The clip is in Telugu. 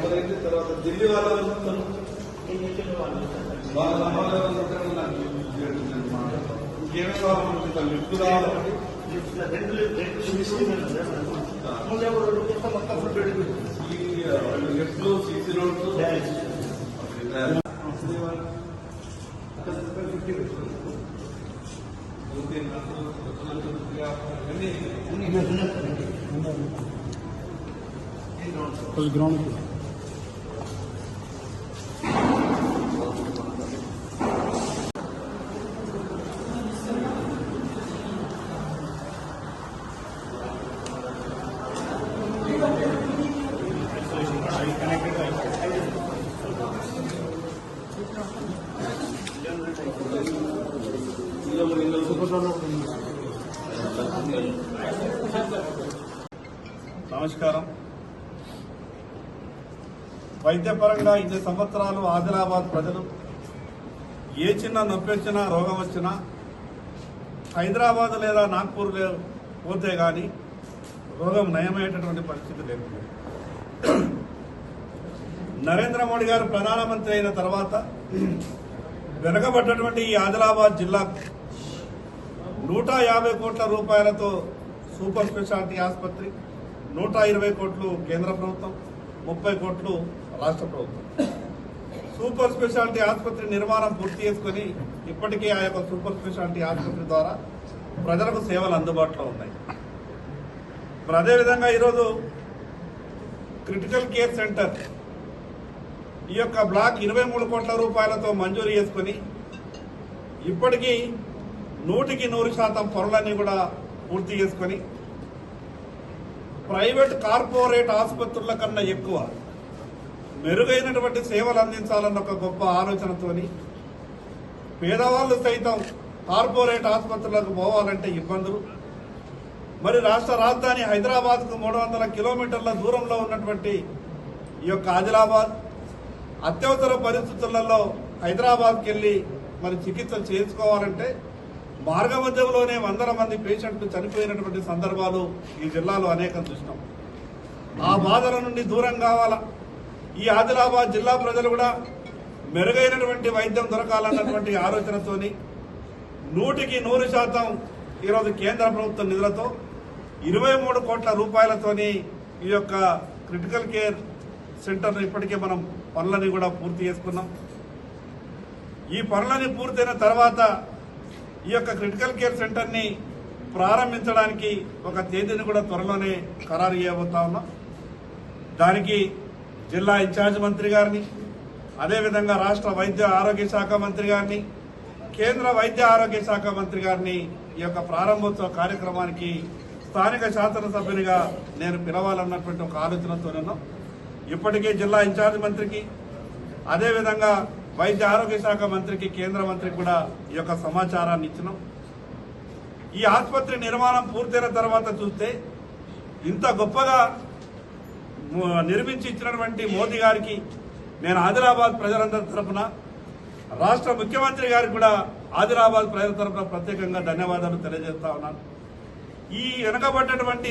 ఎవరైతే తర్వాత ఢిల్లీ వాళ్ళ ఇంకేమేమి కావాలంటే లిఫ్ట్ కావాలండి ఈ లిఫ్ట్లు సీసీ రోడ్లు ग्राउंड నమస్కారం. వైద్యపరంగా 2 సంవత్సరాలు ఆదిలాబాద్ ప్రజలు ఏ చిన్న నొప్పి వచ్చినా రోగం వచ్చినా హైదరాబాద్ లేదా నాగ్పూర్ పోతే కానీ రోగం నయమయ్యేటటువంటి పరిస్థితి లేదు. నరేంద్ర మోడీ గారు ప్రధానమంత్రి అయిన తర్వాత వెనుకబడ్డటువంటి ఈ ఆదిలాబాద్ జిల్లాకు 150 కోట్ల రూపాయలతో సూపర్ స్పెషాలిటీ ఆసుపత్రి, 120 కోట్లు కేంద్ర ప్రభుత్వం, 30 కోట్లు రాష్ట్ర ప్రభుత్వం. సూపర్ స్పెషాలిటీ ఆసుపత్రి నిర్మాణం పూర్తి చేసుకుని ఇప్పటికే ఆ యొక్క సూపర్ స్పెషాలిటీ ఆసుపత్రి ద్వారా ప్రజలకు సేవలు అందుబాటులో ఉన్నాయి. మరి అదేవిధంగా ఈరోజు క్రిటికల్ కేర్ సెంటర్ ఈ యొక్క బ్లాక్ 23 కోట్ల రూపాయలతో మంజూరు చేసుకుని ఇప్పటికీ 100% పనులన్నీ కూడా పూర్తి చేసుకొని ప్రైవేట్ కార్పొరేట్ ఆసుపత్రుల కన్నా ఎక్కువ మెరుగైనటువంటి సేవలు అందించాలన్న ఒక గొప్ప ఆలోచనతోని పేదవాళ్ళు సైతం కార్పొరేట్ ఆసుపత్రులకు పోవాలంటే ఇబ్బందులు. మరి రాష్ట్ర రాజధాని హైదరాబాద్కు 300 కిలోమీటర్ల దూరంలో ఉన్నటువంటి ఈ యొక్క ఆదిలాబాద్ అత్యవసర పరిస్థితులలో హైదరాబాద్కి వెళ్ళి మరి చికిత్స చేసుకోవాలంటే మార్గమధ్యంలోనే 100 మంది పేషెంట్లు చనిపోయినటువంటి సందర్భాలు ఈ జిల్లాలో అనేకం చూసినాం. ఆ బాధల నుండి దూరం కావాలా, ఈ ఆదిలాబాద్ జిల్లా ప్రజలు కూడా మెరుగైనటువంటి వైద్యం దొరకాలన్నటువంటి ఆలోచనతోని 100% ఈరోజు కేంద్ర ప్రభుత్వ నిధులతో 23 కోట్ల రూపాయలతోని ఈ యొక్క క్రిటికల్ కేర్ సెంటర్ను ఇప్పటికే మనం పనులని కూడా పూర్తి చేసుకున్నాం. ఈ పనులని పూర్తయిన తర్వాత ఈ యొక్క క్రిటికల్ కేర్ సెంటర్ని ప్రారంభించడానికి ఒక తేదీని కూడా త్వరలోనే ఖరారు చేయబోతా ఉన్నాం. దానికి జిల్లా ఇన్ఛార్జ్ మంత్రి గారిని, అదేవిధంగా రాష్ట్ర వైద్య ఆరోగ్య శాఖ మంత్రి గారిని, కేంద్ర వైద్య ఆరోగ్య శాఖ మంత్రి గారిని ఈ యొక్క ప్రారంభోత్సవ కార్యక్రమానికి స్థానిక శాసనసభ్యునిగా నేను పిలవాలన్నటువంటి ఒక ఆలోచనతోనూ ఇప్పటికే జిల్లా ఇన్ఛార్జ్ మంత్రికి, అదేవిధంగా వైద్య ఆరోగ్య శాఖ మంత్రికి, కేంద్ర మంత్రికి కూడా ఈ యొక్క సమాచారాన్ని ఇచ్చినాం. ఈ ఆసుపత్రి నిర్మాణం పూర్తయిన తర్వాత చూస్తే ఇంత గొప్పగా నిర్మించి ఇచ్చినటువంటి మోదీ గారికి నేను ఆదిలాబాద్ ప్రజలందరి తరఫున, రాష్ట్ర ముఖ్యమంత్రి గారికి కూడా ఆదిలాబాద్ ప్రజల తరఫున ప్రత్యేకంగా ధన్యవాదాలు తెలియజేస్తా ఉన్నాను. ఈ వెనుకబడ్డటువంటి